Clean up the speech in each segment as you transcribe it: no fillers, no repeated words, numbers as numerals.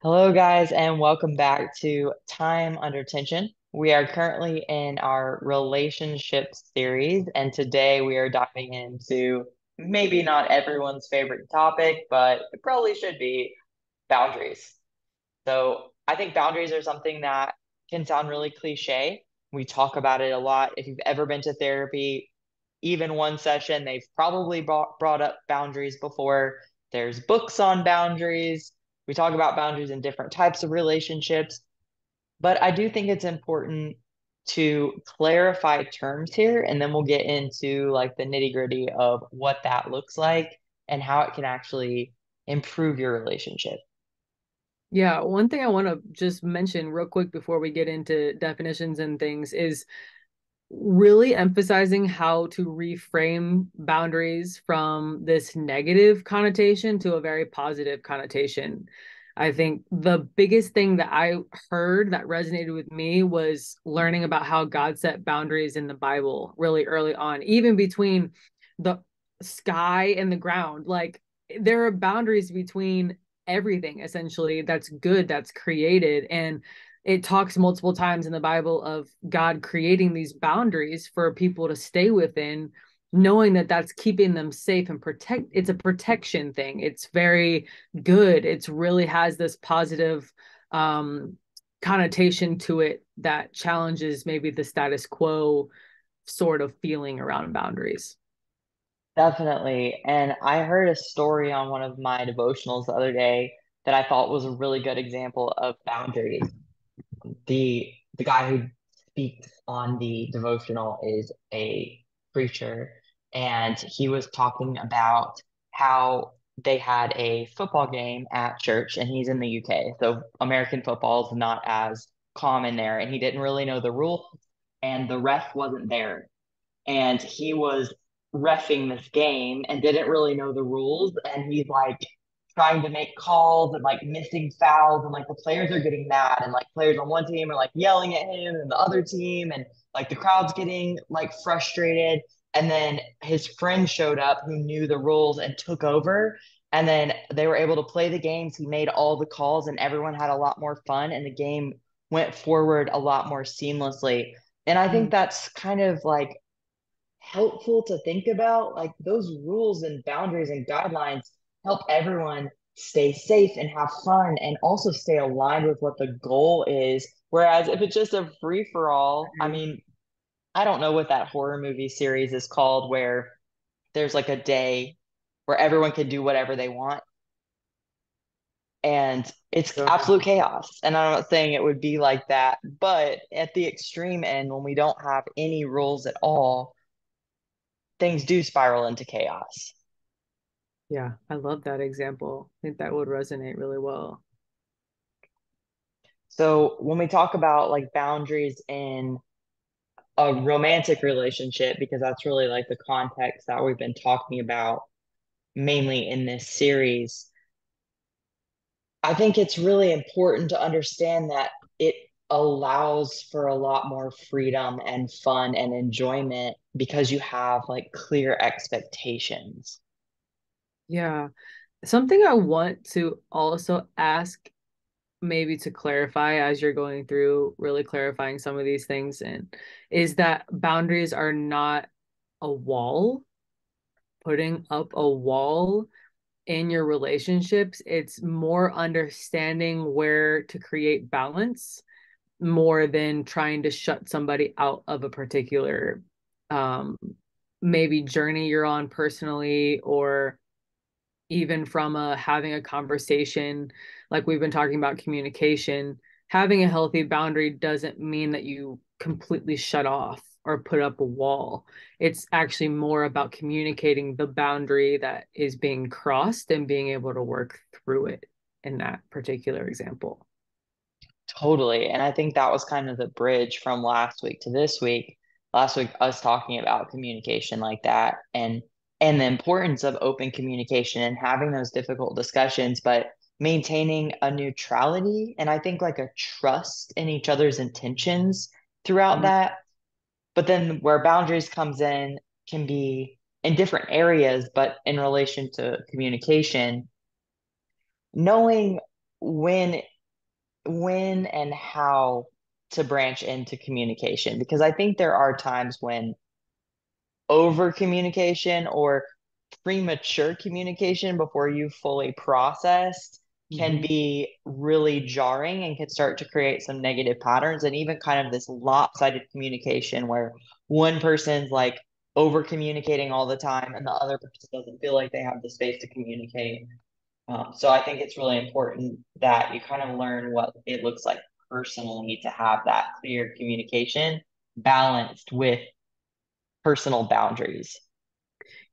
Hello, guys, and welcome back to Time Under Tension. We are currently in our relationship series, and today we are diving into maybe not everyone's favorite topic, but it probably should be boundaries. So I think boundaries are something that can sound really cliche. We talk about it a lot. If you've ever been to therapy, even one session, they've probably brought up boundaries before. There's books on boundaries. We talk about boundaries in different types of relationships. But I do think it's important to clarify terms here, and then we'll get into like the nitty-gritty of what that looks like and how it can actually improve your relationship. Yeah, one thing I want to just mention real quick before we get into definitions and things is really emphasizing how to reframe boundaries from this negative connotation to a very positive connotation. I think the biggest thing that I heard that resonated with me was learning about how God set boundaries in the Bible really early on, even between the sky and the ground. Like there are boundaries between everything essentially that's good, that's created. And it talks multiple times in the Bible of God creating these boundaries for people to stay within, knowing that that's keeping them safe and protect. It's a protection thing. It's very good. It's really has this positive um, connotation to it that challenges maybe the status quo sort of feeling around boundaries. Definitely. And I heard a story on one of my devotionals the other day that I thought was a really good example of boundaries. The guy who speaks on the devotional is a preacher, and he was talking about how they had a football game at church, and he's in the UK, so American football is not as common there, and he didn't really know the rules, and the ref wasn't there, and he was refing this game and didn't really know the rules, and he's like trying to make calls and like missing fouls, and like the players are getting mad, and like players on one team are like yelling at him and the other team, and like the crowd's getting like frustrated, and then his friend showed up who knew the rules and took over, and then they were able to play the games. He made all the calls and everyone had a lot more fun, and the game went forward a lot more seamlessly. And I think Mm. that's kind of like helpful to think about. Like those rules and boundaries and guidelines help everyone stay safe and have fun and also stay aligned with what the goal is. Whereas if it's just a free for all, I mean, I don't know what that horror movie series is called where there's like a day where everyone can do whatever they want, and it's absolute chaos. And I'm not saying it would be like that, but at the extreme end, when we don't have any rules at all, things do spiral into chaos. Yeah, I love that example. I think that would resonate really well. So when we talk about like boundaries in a romantic relationship, because that's really like the context that we've been talking about mainly in this series, I think it's really important to understand that it allows for a lot more freedom and fun and enjoyment because you have like clear expectations. Yeah. Something I want to also ask, maybe to clarify as you're going through really clarifying some of these things, and is that boundaries are not a wall, putting up a wall in your relationships. It's more understanding where to create balance more than trying to shut somebody out of a particular um maybe journey you're on personally, or even from having a conversation like we've been talking about communication. Having a healthy boundary doesn't mean that you completely shut off or put up a wall. It's actually more about communicating the boundary that is being crossed and being able to work through it in that particular example. Totally. And I think that was kind of the bridge from last week to this week. Last week, us talking about communication like that and the importance of open communication and having those difficult discussions, but maintaining a neutrality and I think like a trust in each other's intentions throughout Mhm. that. But then where boundaries comes in can be in different areas, but in relation to communication, knowing when when and how to branch into communication, because I think there are times when over communication or premature communication before you've fully processed can Mhm. be really jarring and can start to create some negative patterns, and even kind of this lopsided communication where one person's like over communicating all the time and the other person doesn't feel like they have the space to communicate. So I think it's really important that you kind of learn what it looks like personally to have that clear communication balanced with personal boundaries.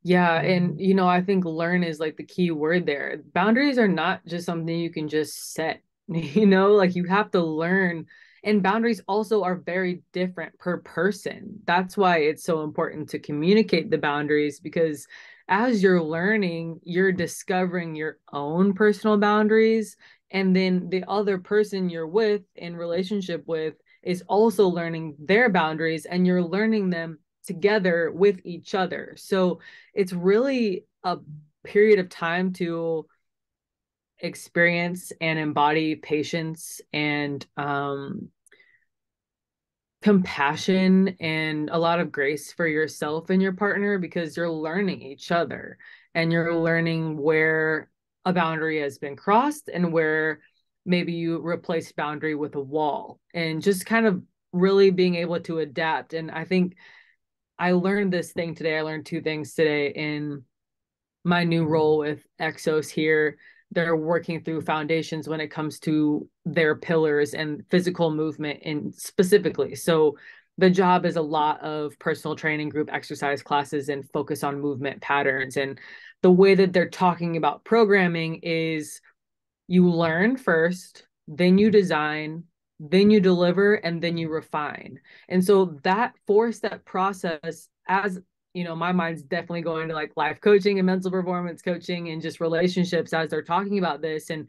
Yeah, and I think learn is like the key word there. Boundaries are not just something you can just set, like you have to learn. And boundaries also are very different per person. That's why it's so important to communicate the boundaries, because as you're learning, you're discovering your own personal boundaries. And then the other person you're with in relationship with is also learning their boundaries, and you're learning them together with each other. So it's really a period of time to experience and embody patience and compassion and a lot of grace for yourself and your partner, because you're learning each other and you're learning where a boundary has been crossed and where maybe you replaced boundary with a wall, and just kind of really being able to adapt. And I think I learned this thing today. I learned two things today in my new role with Exos here. They're working through foundations when it comes to their pillars and physical movement in specifically. So the job is a lot of personal training, group exercise classes, and focus on movement patterns. And the way that they're talking about programming is you learn first, then you design, then you deliver, and then you refine. And so that 4-step process, as my mind's definitely going to like life coaching and mental performance coaching and just relationships as they're talking about this. And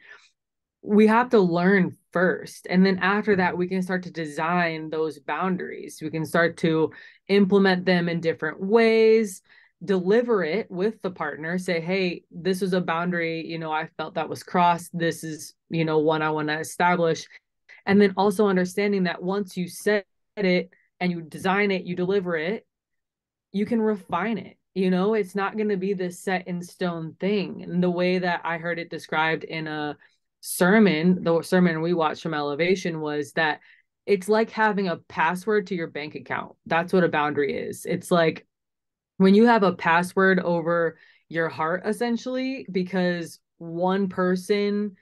we have to learn first. And then after that, we can start to design those boundaries. We can start to implement them in different ways, deliver it with the partner, say, hey, this is a boundary, I felt that was crossed. This is, one I want to establish. And then also understanding that once you set it and you design it, you deliver it, you can refine it. It's not going to be this set in stone thing. And the way that I heard it described in a sermon, the sermon we watched from Elevation, was that it's like having a password to your bank account. That's what a boundary is. It's like when you have a password over your heart, essentially, because one person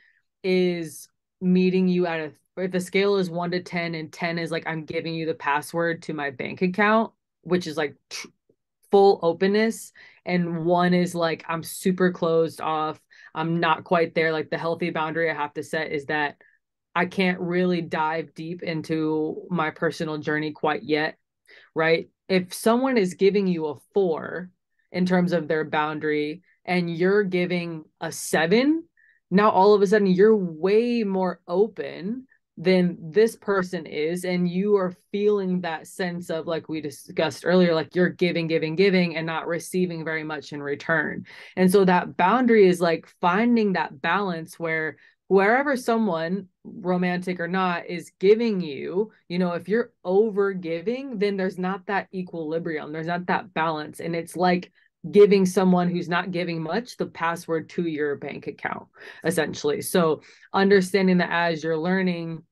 is meeting you at if the scale is 1 to 10 and 10 is like, I'm giving you the password to my bank account, which is like full openness, and one is like, I'm super closed off, I'm not quite there. Like the healthy boundary I have to set is that I can't really dive deep into my personal journey quite yet, right? If someone is giving you a 4 in terms of their boundary and you're giving a 7, now all of a sudden you're way more open than this person is. And you are feeling that sense of, like we discussed earlier, like you're giving, giving, giving and not receiving very much in return. And so that boundary is like finding that balance where wherever someone, romantic or not, is giving you, if you're over giving, then there's not that equilibrium, there's not that balance. And it's like giving someone who's not giving much the password to your bank account, essentially. So understanding that as you're learning,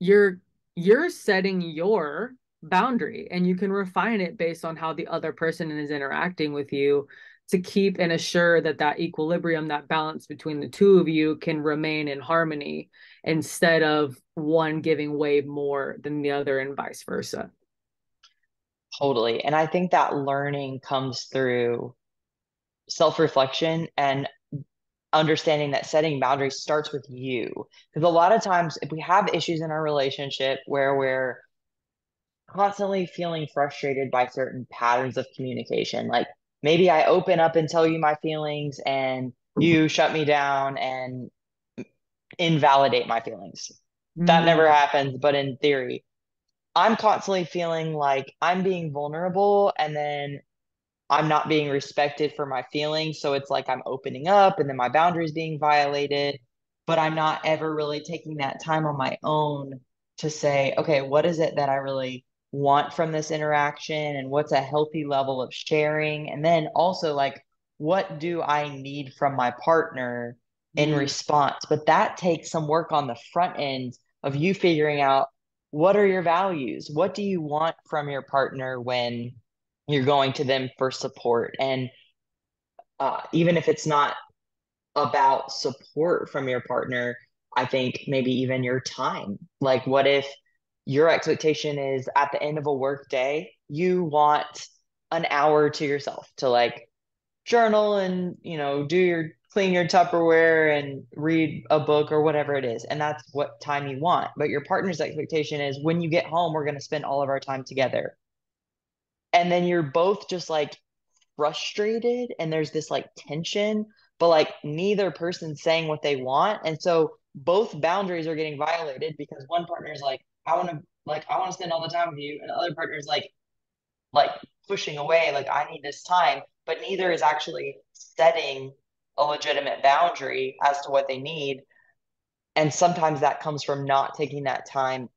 you're you're setting your boundary, and you can refine it based on how the other person is interacting with you, to keep and assure that that equilibrium, that balance between the two of you can remain in harmony, instead of one giving way more than the other and vice versa. Totally. And I think that learning comes through self-reflection and understanding that setting boundaries starts with you. Because a lot of times, if we have issues in our relationship where we're constantly feeling frustrated by certain patterns of communication, like maybe I open up and tell you my feelings and you shut me down and invalidate my feelings. That never Mm, happens, but in theory, I'm constantly feeling like I'm being vulnerable and then I'm not being respected for my feelings. So it's like I'm opening up and then my boundaries being violated. but I'm not ever really taking that time on my own to say, okay, what is it that I really want from this interaction and what's a healthy level of sharing? And then also, like, what do I need from my partner in Mm, response? But that takes some work on the front end of you figuring out what are your values? What do you want from your partner when you're going to them for support? And even if it's not about support from your partner, I think maybe even your time. Like, what if your expectation is at the end of a work day, you want an hour to yourself to like journal and, do your clean your Tupperware and read a book or whatever it is. And that's what time you want. But your partner's expectation is when you get home, we're going to spend all of our time together. And then you're both just like frustrated and there's this like tension, but like neither person's saying what they want. And so both boundaries are getting violated because one partner is like, I want to spend all the time with you, and the other partner is like pushing away, like I need this time, but neither is actually setting a legitimate boundary as to what they need. And sometimes that comes from not taking that time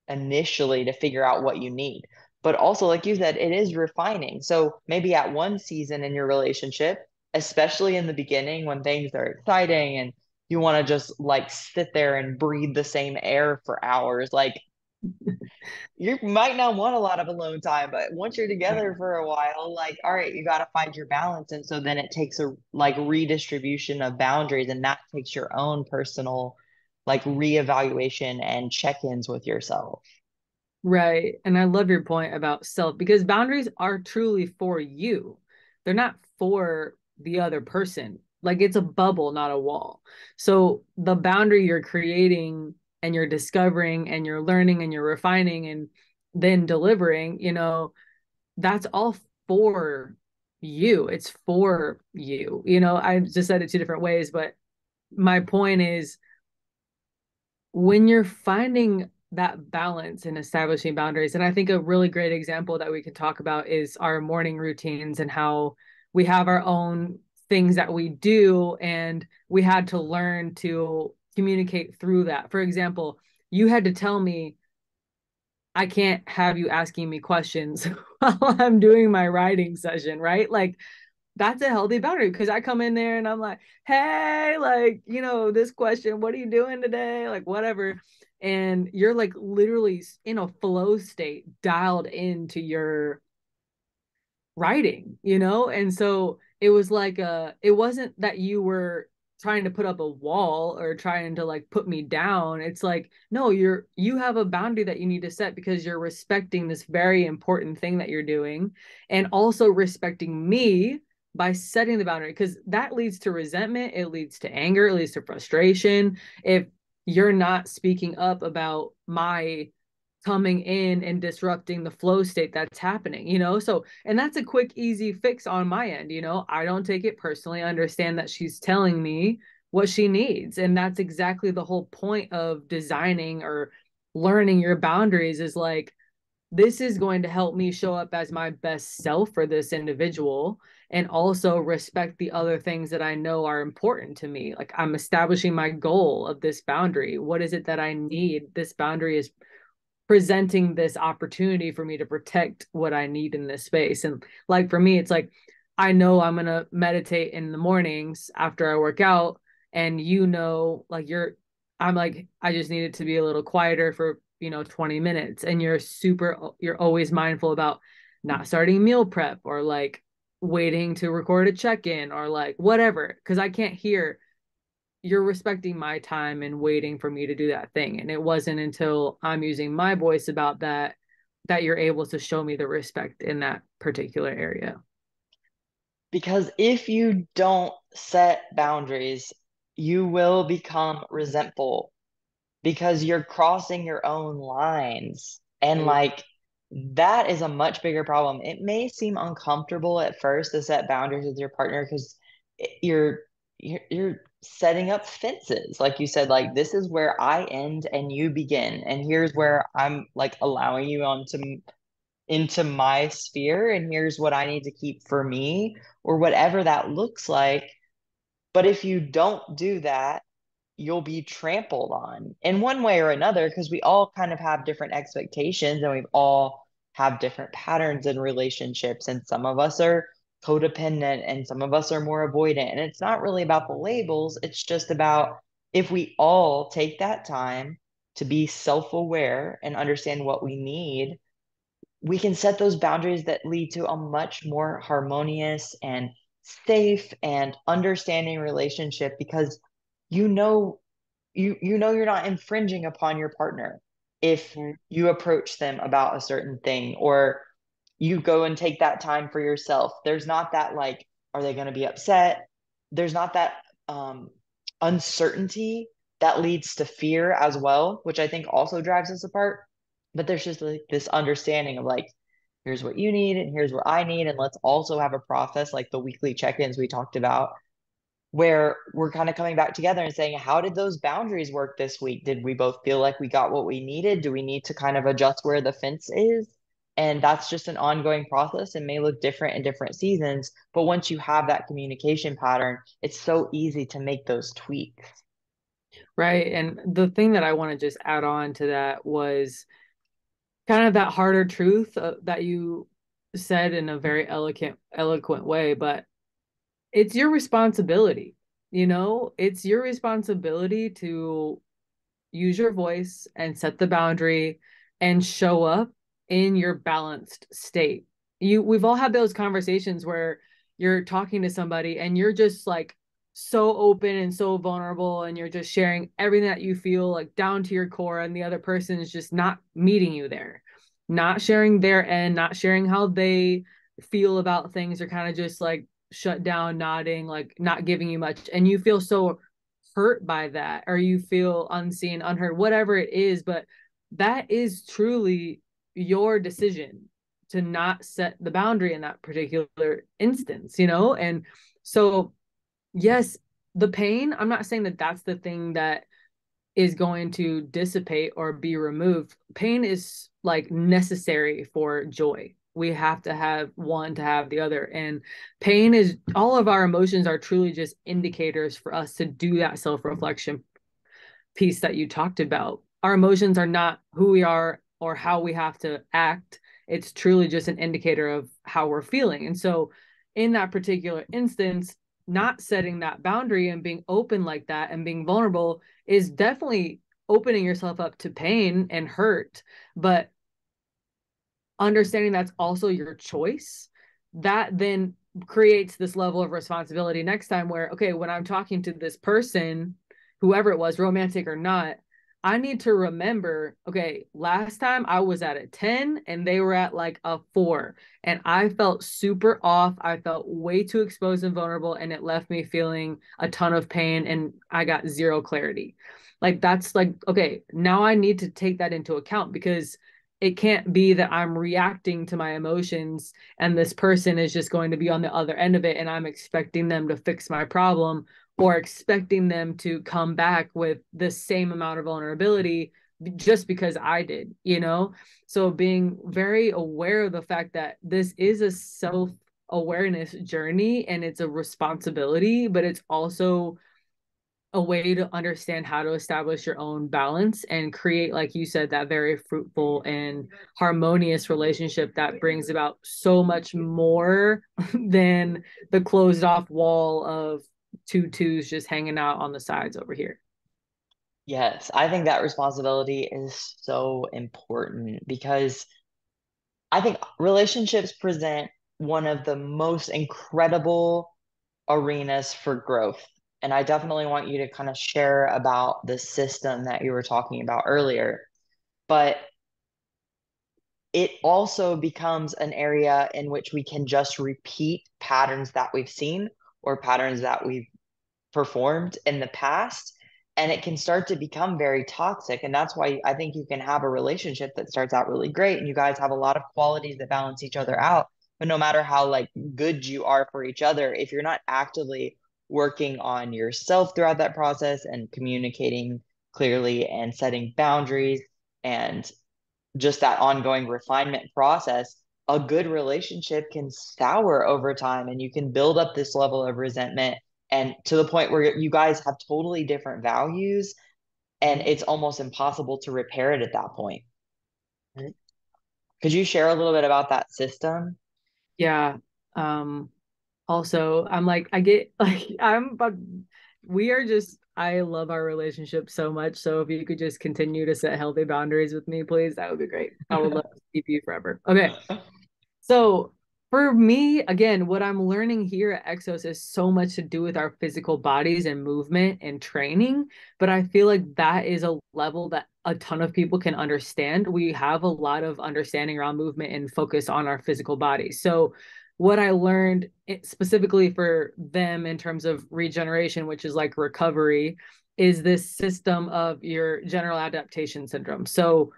initially to figure out what you need. But also, like you said, it is refining. So maybe at one season in your relationship, especially in the beginning when things are exciting and you want to just like sit there and breathe the same air for hours, like you might not want a lot of alone time, but once you're together for a while, like, all right, you got to find your balance. And so then it takes a like redistribution of boundaries, and that takes your own personal like reevaluation and check-ins with yourself. right. And I love your point about self because boundaries are truly for you. They're not for the other person. Like it's a bubble, not a wall. So the boundary you're creating and you're discovering and you're learning and you're refining and then delivering, that's all for you. It's for you. I just said it two different ways, but my point is when you're finding that balance and establishing boundaries, and I think a really great example that we can talk about is our morning routines and how we have our own things that we do, and we had to learn to communicate through that. For example, you had to tell me, I can't have you asking me questions while I'm doing my writing session, right? Like, that's a healthy boundary because I come in there and I'm like, hey, like, this question, what are you doing today? Like, whatever. And you're like literally in a flow state, dialed into your writing, And so it was like it wasn't that you were trying to put up a wall or trying to like put me down. It's like, no, you have a boundary that you need to set because you're respecting this very important thing that you're doing and also respecting me by setting the boundary because that leads to resentment, it leads to anger, it leads to frustration if you're not speaking up about my coming in and disrupting the flow state that's happening, So, and that's a quick, easy fix on my end, I don't take it personally. I understand that she's telling me what she needs. And that's exactly the whole point of designing or learning your boundaries is like, this is going to help me show up as my best self for this individual and also respect the other things that I know are important to me. Like I'm establishing my goal of this boundary. What is it that I need? This boundary is presenting this opportunity for me to protect what I need in this space. And like for me, it's like I know I'm gonna meditate in the mornings after I work out, and like I'm like, I just need it to be a little quieter for 20 minutes. And you're always mindful about not starting meal prep or like waiting to record a check-in or like whatever, because I can't hear you're respecting my time and waiting for me to do that thing. And it wasn't until I'm using my voice about that you're able to show me the respect in that particular area. Because if you don't set boundaries, you will become resentful because you're crossing your own lines. And Right. like that is a much bigger problem. It may seem uncomfortable at first to set boundaries with your partner because you're setting up fences. Like you said, like this is where I end and you begin. And here's where I'm like allowing you into my sphere, and here's what I need to keep for me or whatever that looks like. But if you don't do that, you'll be trampled on in one way or another because we all kind of have different expectations and we all have different patterns in relationships. And some of us are codependent and some of us are more avoidant. And it's not really about the labels, it's just about if we all take that time to be self aware and understand what we need, we can set those boundaries that lead to a much more harmonious and safe and understanding relationship because you know you know you're not infringing upon your partner if Right. you approach them about a certain thing or you go and take that time for yourself. There's not that like, are they going to be upset? There's not that um, uncertainty that leads to fear as well, which I think also drives us apart. But there's just like this understanding of like, here's what you need and here's what I need. And let's also have a process like the weekly check-ins we talked about where we're kind of coming back together and saying, how did those boundaries work this week? Did we both feel like we got what we needed? Do we need to kind of adjust where the fence is? And that's just an ongoing process and may look different in different seasons. But once you have that communication pattern, it's so easy to make those tweaks. Right. And the thing that I want to just add on to that was kind of that harder truth that you said in a very eloquent way, but it's your responsibility. It's your responsibility to use your voice and set the boundary and show up in your balanced state. We've all had those conversations where you're talking to somebody and you're just like so open and so vulnerable and you're just sharing everything that you feel like down to your core, and the other person is just not meeting you there, not sharing their end, not sharing how they feel about things, or kind of just like shut down, nodding, like not giving you much, and you feel so hurt by that, or you feel unseen, unheard, whatever it is. But that is truly your decision to not set the boundary in that particular instance. And so, yes, the pain, I'm not saying that that's the thing that is going to dissipate or be removed. Pain is like necessary for joy. We have to have one to have the other. And pain is, all of our emotions are truly just indicators for us to do that self reflection piece that you talked about. Our emotions are not who we are or how we have to act. It's truly just an indicator of how we're feeling. And so, in that particular instance, not setting that boundary and being open like that and being vulnerable is definitely opening yourself up to pain and hurt. But understanding that's also your choice, that then creates this level of responsibility next time where, okay, when I'm talking to this person, whoever it was, romantic or not, I need to remember, okay, last time I was at a 10 and they were at like a 4, and I felt super off. I felt way too exposed and vulnerable, and it left me feeling a ton of pain and I got zero clarity. Like, that's like, okay, now I need to take that into account, because it can't be that I'm reacting to my emotions and this person is just going to be on the other end of it and I'm expecting them to fix my problem, or expecting them to come back with the same amount of vulnerability just because I did. So being very aware of the fact that this is a self awareness journey and it's a responsibility, but it's also a way to understand how to establish your own balance and create, like you said, that very fruitful and harmonious relationship that brings about so much more than the closed off wall of two twos just hanging out on the sides over here. Yes, I think that responsibility is so important because I think relationships present one of the most incredible arenas for growth. And I definitely want you to kind of share about the system that you were talking about earlier. But it also becomes an area in which we can just repeat patterns that we've seen or patterns that we've performed in the past. And it can start to become very toxic. And that's why I think you can have a relationship that starts out really great and you guys have a lot of qualities that balance each other out. But no matter how like good you are for each other, if you're not actively working on yourself throughout that process and communicating clearly and setting boundaries and just that ongoing refinement process, a good relationship can sour over time and you can build up this level of resentment and to the point where you guys have totally different values, and Mhm. it's almost impossible to repair it at that point. Could you share a little bit about that system? Yeah. Also, I'm like, I get like, but we are just, I love our relationship so much. So if you could just continue to set healthy boundaries with me, please, that would be great. I would love to keep you forever. Okay. So for me, again, what I'm learning here at Exos is so much to do with our physical bodies and movement and training. But I feel like that is a level that a ton of people can understand. We have a lot of understanding around movement and focus on our physical bodies. So what I learned specifically for them in terms of regeneration, which is like recovery, is this system of your general adaptation syndrome. So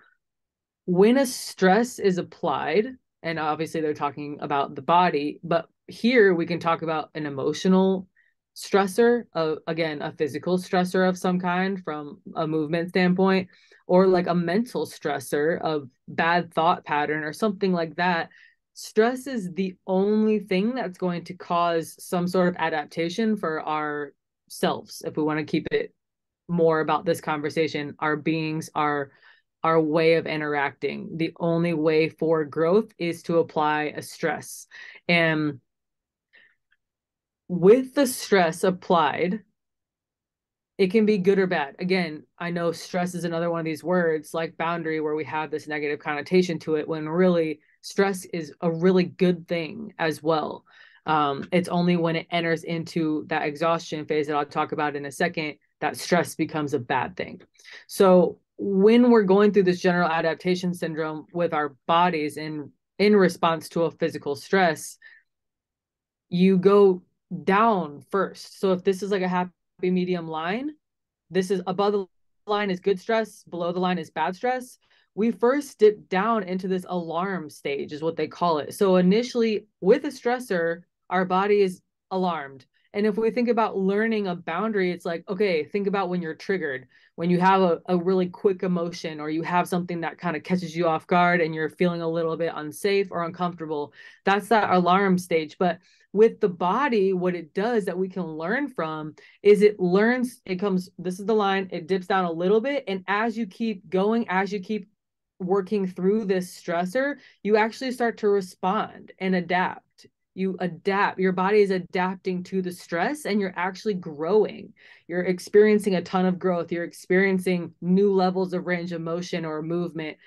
when a stress is applied, and obviously they're talking about the body, but here we can talk about an emotional stressor, again, a physical stressor of some kind from a movement standpoint, or like a mental stressor of bad thought pattern or something like that. Stress is the only thing that's going to cause some sort of adaptation for our selves. If we want to keep it more about this conversation, our beings, our way of interacting. The only way for growth is to apply a stress. And with the stress applied, it can be good or bad. Again, I know stress is another one of these words like boundary where we have this negative connotation to it when really stress is a really good thing as well. It's only when it enters into that exhaustion phase that I'll talk about in a second that stress becomes a bad thing. So when we're going through this general adaptation syndrome with our bodies in response to a physical stress, you go down first. So if this is like a happy medium line, this is above the line is good stress, below the line is bad stress. We first dip down into this alarm stage, is what they call it. So initially, with a stressor, our body is alarmed. And if we think about learning a boundary, it's like, okay, think about when you're triggered, when you have a really quick emotion or you have something that kind of catches you off guard and you're feeling a little bit unsafe or uncomfortable. That's that alarm stage. But with the body, what it does that we can learn from is it learns, it comes, this is the line, it dips down a little bit. And as you keep going, as you keep working through this stressor, you actually start to respond and adapt. You adapt, your body is adapting to the stress and you're actually growing. You're experiencing a ton of growth. You're experiencing new levels of range of motion or movement,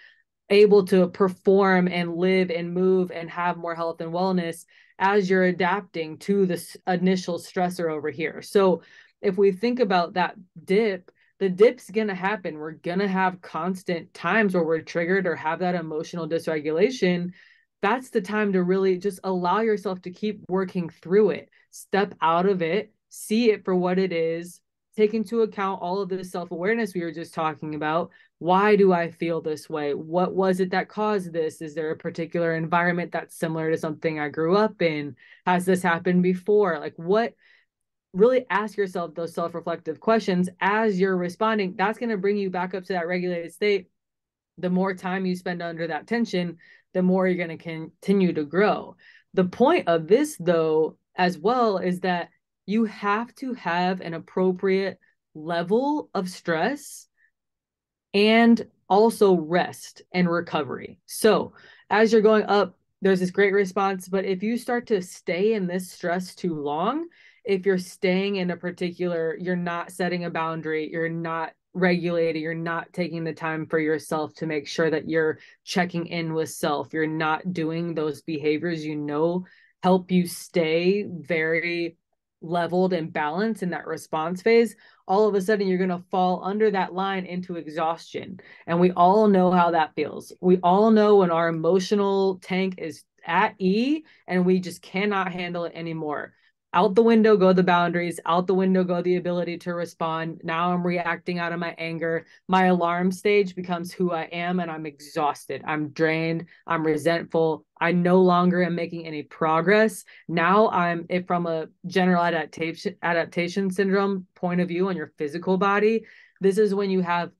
able to perform and live and move and have more health and wellness as you're adapting to this initial stressor over here. So if we think about that dip, the dip's going to happen. We're going to have constant times where we're triggered or have that emotional dysregulation. That's the time to really just allow yourself to keep working through it, step out of it, see it for what it is, take into account all of the self-awareness we were just talking about. Why do I feel this way? What was it that caused this? Is there a particular environment that's similar to something I grew up in? Has this happened before? Like, what, really ask yourself those self-reflective questions as you're responding. That's going to bring you back up to that regulated state. The more time you spend under that tension, the more you're going to continue to grow. The point of this, though, as well, is that you have to have an appropriate level of stress and also rest and recovery. So as you're going up, there's this great response. But if you start to stay in this stress too long, if you're staying in a particular, you're not setting a boundary, you're not regulating, you're not taking the time for yourself to make sure that you're checking in with self, you're not doing those behaviors help you stay very leveled and balanced in that response phase, all of a sudden you're going to fall under that line into exhaustion. And we all know how that feels. We all know when our emotional tank is at E and we just cannot handle it anymore. Out the window go the boundaries, out the window go the ability to respond. Now I'm reacting out of my anger. My alarm stage becomes who I am, and I'm exhausted. I'm drained. I'm resentful. I no longer am making any progress. Now I'm, if from a general adaptation syndrome point of view on your physical body, this is when you have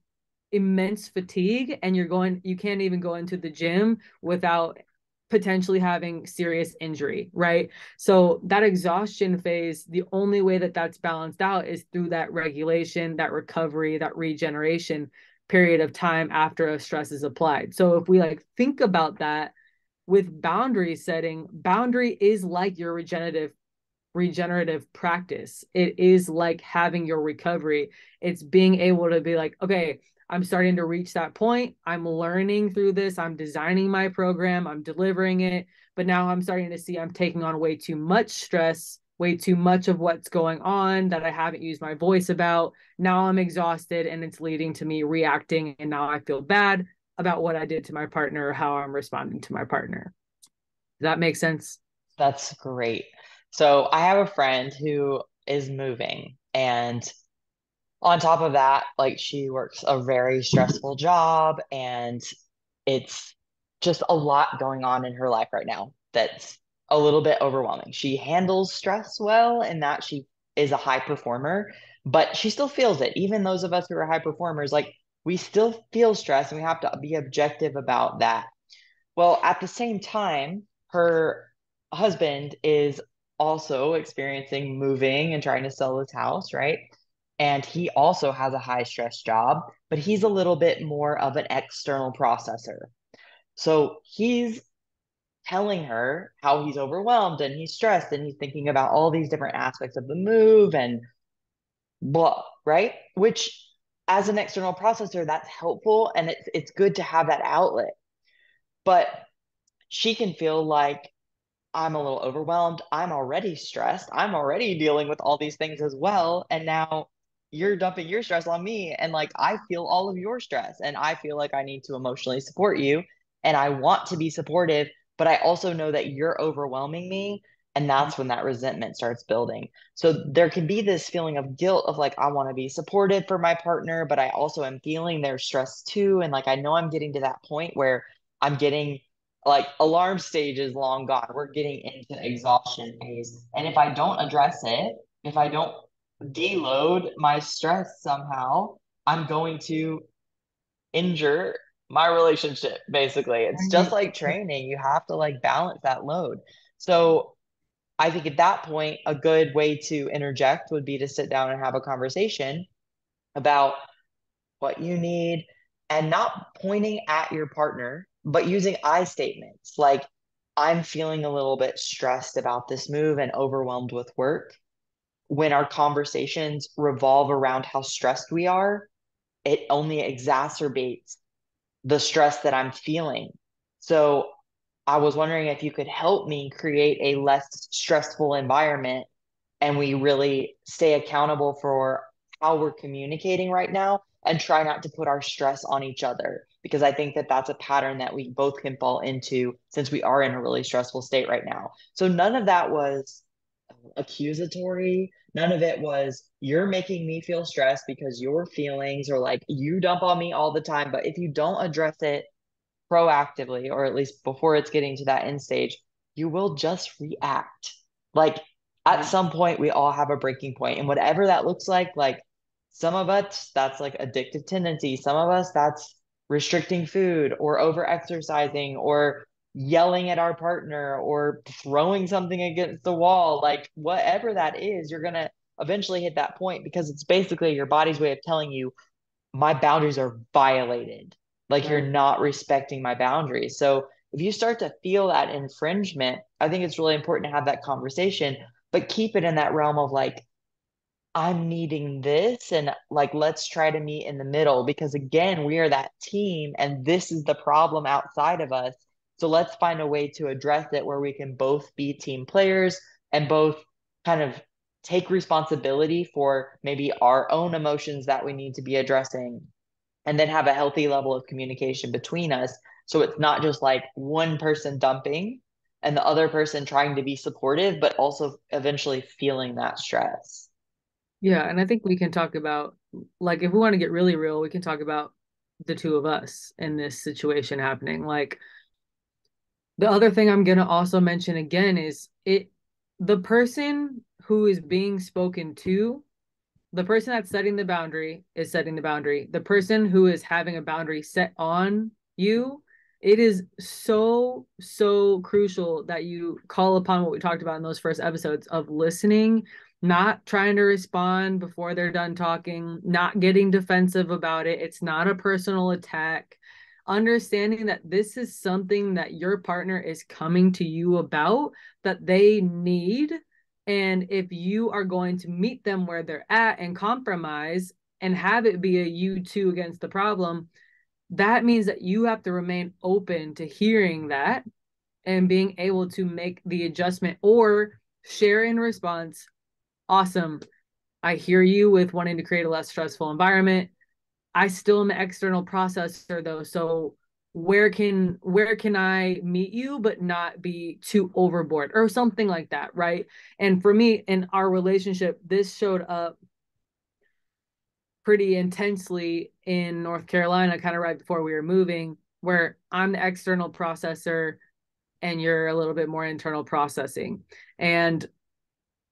immense fatigue and you can't even go into the gym without potentially having serious injury, right? So that exhaustion phase, the only way that that's balanced out is through that regulation, that recovery, that regeneration period of time after a stress is applied. So if we like think about that with boundary setting, boundary is like your regenerative practice. It is like having your recovery. It's being able to be like, okay, I'm starting to reach that point. I'm learning through this. I'm designing my program. I'm delivering it. But now I'm starting to see I'm taking on way too much stress, way too much of what's going on that I haven't used my voice about. Now I'm exhausted and it's leading to me reacting. And now I feel bad about what I did to my partner or how I'm responding to my partner. Does that make sense? That's great. So I have a friend who is moving, and on top of that, like she works a very stressful job, and it's just a lot going on in her life right now that's a little bit overwhelming. She handles stress well in that she is a high performer, but she still feels it. Even those of us who are high performers, like we still feel stress and we have to be objective about that. Well, at the same time, her husband is also experiencing moving and trying to sell his house, right? And he also has a high stress job, but he's a little bit more of an external processor. So he's telling her how he's overwhelmed and he's stressed and he's thinking about all these different aspects of the move and blah, right? Which as an external processor, that's helpful and it's good to have that outlet. But she can feel like I'm a little overwhelmed. I'm already stressed. I'm already dealing with all these things as well. And now you're dumping your stress on me. And like, I feel all of your stress and I feel like I need to emotionally support you. And I want to be supportive, but I also know that you're overwhelming me. And that's when that resentment starts building. So there can be this feeling of guilt of like, I want to be supportive for my partner, but I also am feeling their stress too. And like, I know I'm getting to that point where I'm getting like alarm stage is long gone. We're getting into exhaustion phase. And if I don't address it, if I don't deload my stress somehow, I'm going to injure my relationship, basically. It's just Right. like training. You have to like balance that load. So I think at that point, a good way to interject would be to sit down and have a conversation about what you need, and not pointing at your partner, but using I statements like, I'm feeling a little bit stressed about this move and overwhelmed with work. When our conversations revolve around how stressed we are, it only exacerbates the stress that I'm feeling. So I was wondering if you could help me create a less stressful environment and we really stay accountable for how we're communicating right now and try not to put our stress on each other because I think that that's a pattern that we both can fall into since we are in a really stressful state right now. So none of that was accusatory. None of it was you're making me feel stressed because your feelings are like you dump on me all the time. But if you don't address it proactively, or at least before it's getting to that end stage, you will just react. Like at some point, we all have a breaking point, and whatever that looks like some of us, that's like addictive tendency. Some of us, that's restricting food or over exercising or yelling at our partner or throwing something against the wall. Like whatever that is, you're going to eventually hit that point because it's basically your body's way of telling you my boundaries are violated. Like you're Right. not respecting my boundaries. So if you start to feel that infringement, I think it's really important to have that conversation, but keep it in that realm of like, I'm needing this and like let's try to meet in the middle because again, we are that team and this is the problem outside of us. So let's find a way to address it where we can both be team players and both kind of take responsibility for maybe our own emotions that we need to be addressing and then have a healthy level of communication between us. So it's not just like one person dumping and the other person trying to be supportive, but also eventually feeling that stress. Yeah, and I think we can talk about, like, if we want to get really real, we can talk about the two of us in this situation happening. Like, the other thing I'm gonna also mention again is the person who is being spoken to, the person that's setting the boundary is setting the boundary. The person who is having a boundary set on you It is so, so crucial that you call upon what we talked about in those first episodes of listening, not trying to respond before they're done talking, not getting defensive about it. It's not a personal attack. Understanding that this is something that your partner is coming to you about that they need. And if you are going to meet them where they're at and compromise and have it be a you two against the problem, that means that you have to remain open to hearing that and being able to make the adjustment or share in response. Awesome. I hear you with wanting to create a less stressful environment. I still am an external processor though. So where can I meet you but not be too overboard or something like that, right? And for me in our relationship, this showed up pretty intensely in North Carolina, kind of right before we were moving, where I'm the external processor and you're a little bit more internal processing. And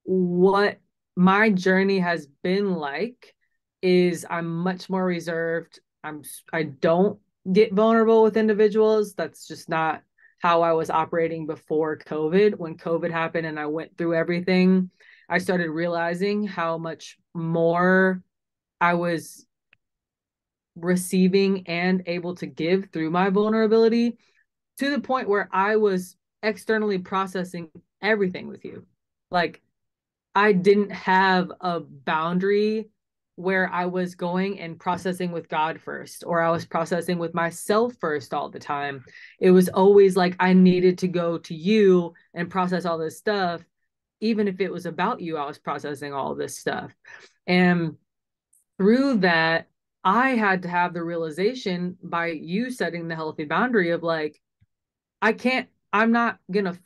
what my journey has been like is I'm much more reserved. I don't get vulnerable with individuals. That's just not how I was operating before COVID. When COVID happened and I went through everything, I started realizing how much more I was receiving and able to give through my vulnerability to the point where I was externally processing everything with you. Like I didn't have a boundary where I was going and processing with God first, or I was processing with myself first all the time. It was always like I needed to go to you and process all this stuff. Even if it was about you, I was processing all this stuff. And through that, I had to have the realization by you setting the healthy boundary of like, I can't, I'm not gonna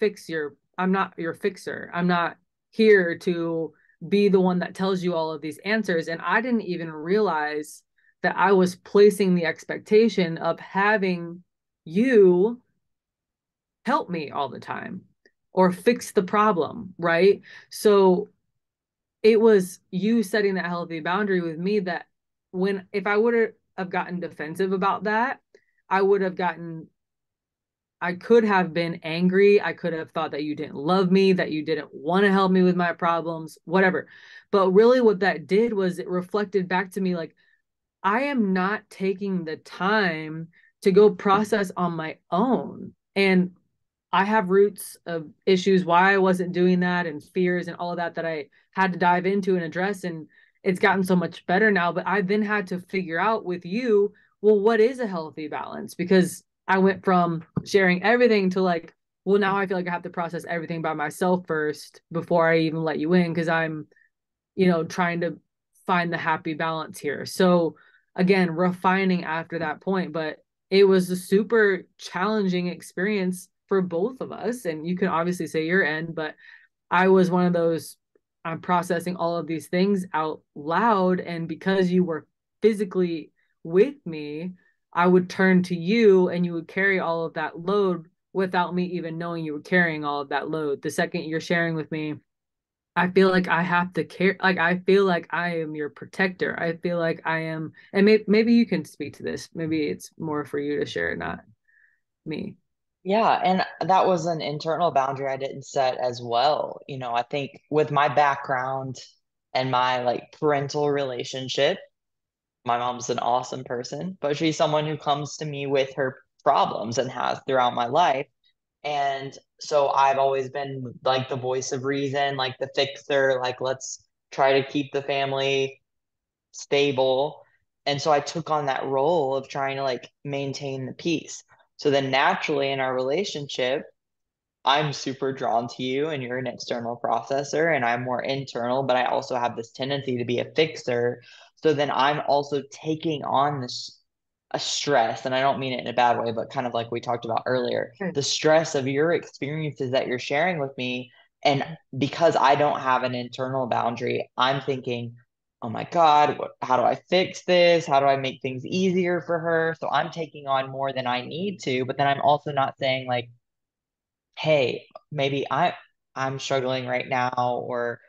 I'm not your fixer. I'm not here to be the one that tells you all of these answers. And I didn't even realize that I was placing the expectation of having you help me all the time or fix the problem, right? So it was you setting that healthy boundary with me that when if I would have gotten defensive about that, I would have gotten I could have been angry. I could have thought that you didn't love me, that you didn't want to help me with my problems, whatever. But really, what that did was it reflected back to me like, I am not taking the time to go process on my own. And I have roots of issues why I wasn't doing that and fears and all of that that I had to dive into and address. And it's gotten so much better now. But I then had to figure out with you, well, what is a healthy balance? Because I went from sharing everything to like, well, now I feel like I have to process everything by myself first before I even let you in because I'm, trying to find the happy balance here. So again, refining after that point, but it was a super challenging experience for both of us. And you can obviously say your end, but I was one of those, I'm processing all of these things out loud. And because you were physically with me, I would turn to you and you would carry all of that load without me even knowing you were carrying all of that load. The second you're sharing with me, I feel like I have to care. Like I feel like I am your protector. I feel like I am, and maybe you can speak to this. Maybe it's more for you to share, not me. Yeah, and that was an internal boundary I didn't set as well. I think with my background and my like parental relationship, my mom's an awesome person, but she's someone who comes to me with her problems and has throughout my life. And so I've always been like the voice of reason, like the fixer, like let's try to keep the family stable. And so I took on that role of trying to like maintain the peace. So then naturally in our relationship, I'm super drawn to you and you're an external processor and I'm more internal, but I also have this tendency to be a fixer. So then I'm also taking on this a stress, and I don't mean it in a bad way, but kind of like we talked about earlier, the stress of your experiences that you're sharing with me. And because I don't have an internal boundary, I'm thinking, oh my God, how do I fix this? How do I make things easier for her? So I'm taking on more than I need to, but then I'm also not saying like, hey, maybe I'm struggling right now, or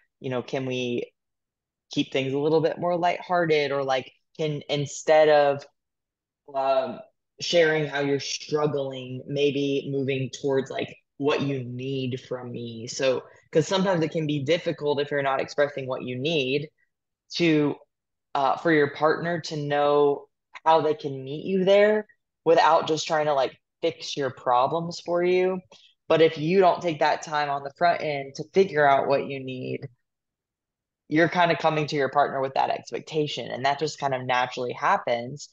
can we keep things a little bit more lighthearted, or like can instead of um sharing how you're struggling, maybe moving towards like what you need from me. So, because sometimes it can be difficult if you're not expressing what you need to for your partner to know how they can meet you there without just trying to like fix your problems for you. But if you don't take that time on the front end to figure out what you need, you're kind of coming to your partner with that expectation, and that just kind of naturally happens.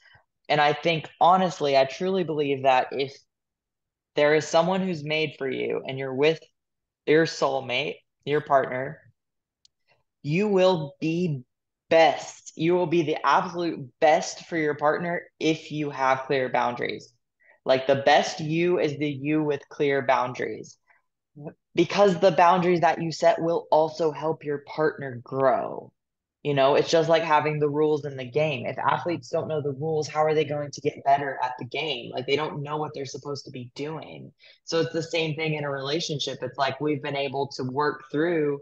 And I think, honestly, I truly believe that if there is someone who's made for you and you're with your soulmate, your partner, you will be best. You will be the absolute best for your partner if you have clear boundaries. Like the best you is the you with clear boundaries, because the boundaries that you set will also help your partner grow. It's just like having the rules in the game. If athletes don't know the rules, how are they going to get better at the game? Like they don't know what they're supposed to be doing. So it's the same thing in a relationship. It's like we've been able to work through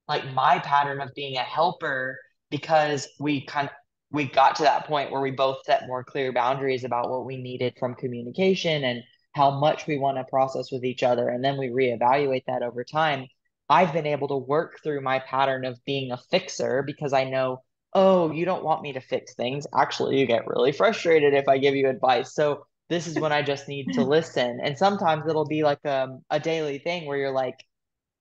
like my pattern of being a helper because we got to that point where we both set more clear boundaries about what we needed from communication and how much we want to process with each other, and then we reevaluate that over time. I've been able to work through my pattern of being a fixer because I know, oh, you don't want me to fix things. Actually, you get really frustrated if I give you advice. So this is when I just need to listen. And sometimes it'll be like a daily thing where you're like,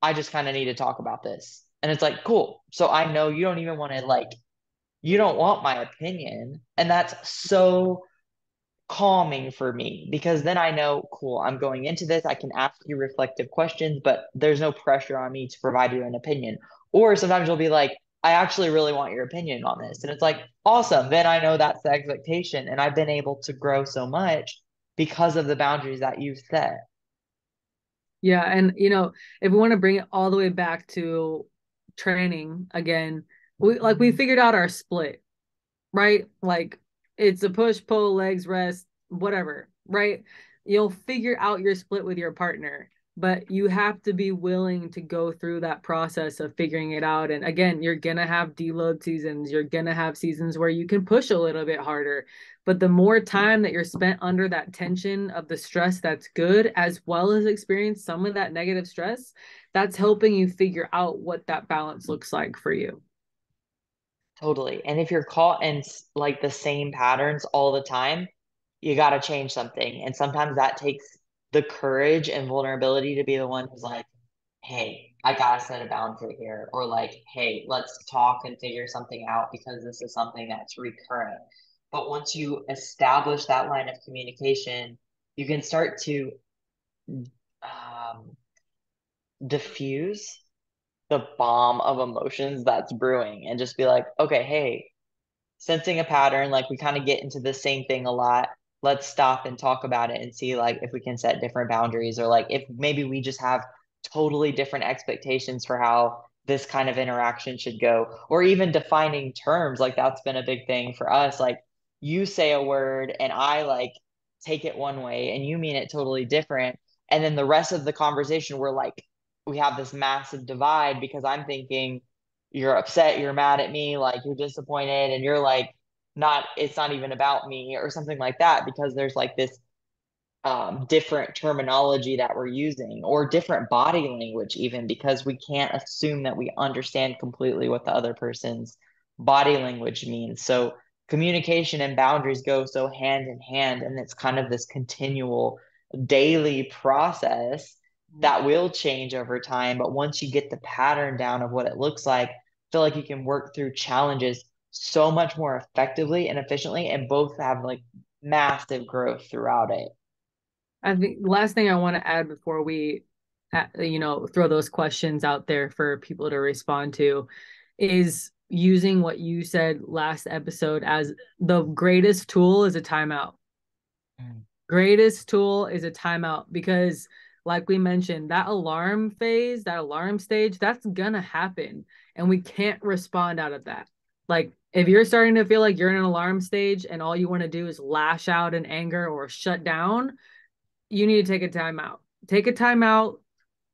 I just kind of need to talk about this. And it's like, cool. So I know you don't even want to like, you don't want my opinion. And that's so calming for me because then I know, cool, I'm going into this. I can ask you reflective questions, but there's no pressure on me to provide you an opinion. Or sometimes you'll be like, I actually really want your opinion on this. And it's like, awesome. Then I know that's the expectation. And I've been able to grow so much because of the boundaries that you've set. Yeah, and if we want to bring it all the way back to training again, we figured out our split, right? Like it's a push, pull, legs, rest, whatever, right? You'll figure out your split with your partner, but you have to be willing to go through that process of figuring it out. And again, you're gonna have deload seasons, you're gonna have seasons where you can push a little bit harder. But the more time that you're spent under that tension of the stress that's good, as well as experience some of that negative stress, that's helping you figure out what that balance looks like for you. Totally. And if you're caught in like the same patterns all the time, you got to change something. And sometimes that takes the courage and vulnerability to be the one who's like, hey, I got to set a boundary here. Or like, hey, let's talk and figure something out because this is something that's recurrent. But once you establish that line of communication, you can start to um, diffuse the bomb of emotions that's brewing and just be like, okay, hey, sensing a pattern, like we kind of get into the same thing a lot. Let's stop and talk about it and see like if we can set different boundaries, or like if maybe we just have totally different expectations for how this kind of interaction should go, or even defining terms. Like that's been a big thing for us. Like you say a word and I like take it one way and you mean it totally different. And then the rest of the conversation, we're like, we have this massive divide because I'm thinking you're upset, you're mad at me, like you're disappointed, and you're like, not, it's not even about me, or something like that, because there's like this different terminology that we're using, or different body language, even because we can't assume that we understand completely what the other person's body language means. So communication and boundaries go so hand in hand, and it's kind of this continual daily process that will change over time. But once you get the pattern down of what it looks like, I feel like you can work through challenges so much more effectively and efficiently, and both have like massive growth throughout it. I think the last thing I want to add before we, throw those questions out there for people to respond to is using what you said last episode as the greatest tool is a timeout. Mm. Greatest tool is a timeout because, like we mentioned, that alarm phase, that alarm stage, that's gonna happen. And we can't respond out of that. Like, if you're starting to feel like you're in an alarm stage and all you want to do is lash out in anger or shut down, you need to take a time out. Take a time out,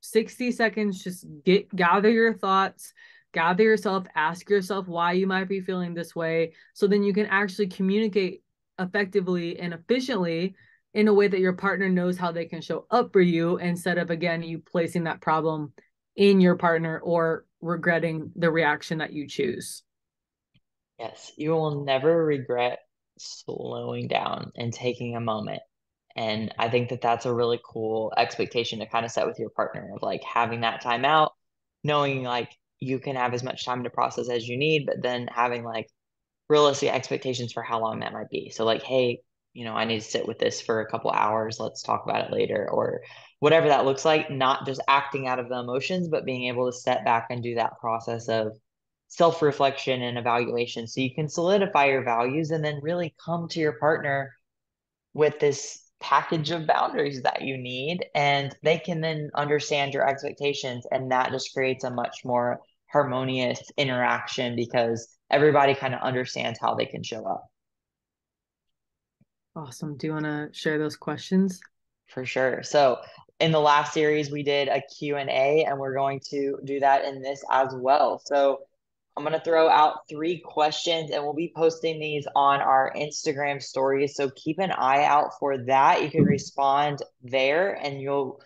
60 seconds, just gather your thoughts, gather yourself, ask yourself why you might be feeling this way. So then you can actually communicate effectively and efficiently in a way that your partner knows how they can show up for you, instead of, again, you placing that problem in your partner or regretting the reaction that you choose. Yes, you will never regret slowing down and taking a moment. And I think that that's a really cool expectation to kind of set with your partner of like having that time out, knowing like you can have as much time to process as you need, but then having like realistic expectations for how long that might be. So like, hey, I need to sit with this for a couple hours. Let's talk about it later, or whatever that looks like, not just acting out of the emotions, but being able to step back and do that process of self-reflection and evaluation so you can solidify your values and then really come to your partner with this package of boundaries that you need, and they can then understand your expectations, and that just creates a much more harmonious interaction because everybody kind of understands how they can show up. Awesome. Do you want to share those questions? For sure. So in the last series, we did a Q&A, and we're going to do that in this as well. So I'm going to throw out 3 questions, and we'll be posting these on our Instagram stories. So keep an eye out for that. You can respond there, and you'll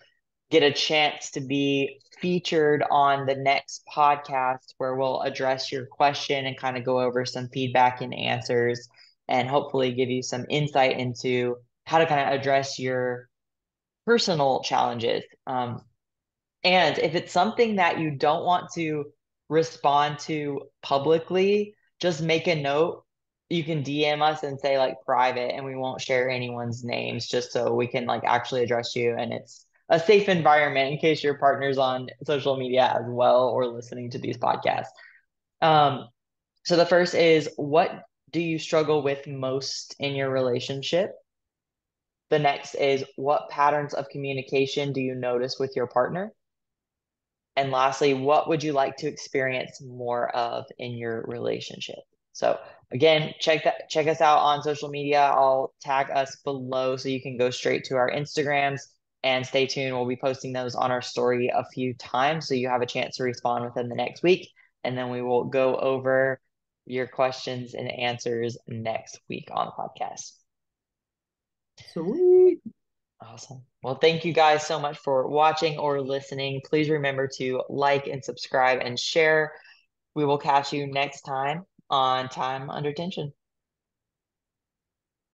get a chance to be featured on the next podcast where we'll address your question and kind of go over some feedback and answers and hopefully give you some insight into how to kind of address your personal challenges. And if it's something that you don't want to respond to publicly, just make a note. You can DM us and say like private, and we won't share anyone's names just so we can like actually address you. And it's a safe environment in case your partner's on social media as well or listening to these podcasts. Um, so the first is, what do you struggle with most in your relationship? The next is, what patterns of communication do you notice with your partner? And lastly, what would you like to experience more of in your relationship? So again, check us out on social media. I'll tag us below so you can go straight to our Instagrams, and stay tuned. We'll be posting those on our story a few times so you have a chance to respond within the next week. And then we will go over your questions and answers next week on the podcast. Sweet. Awesome. Well, thank you guys so much for watching or listening. Please remember to like and subscribe and share. We will catch you next time on Time Under Tension.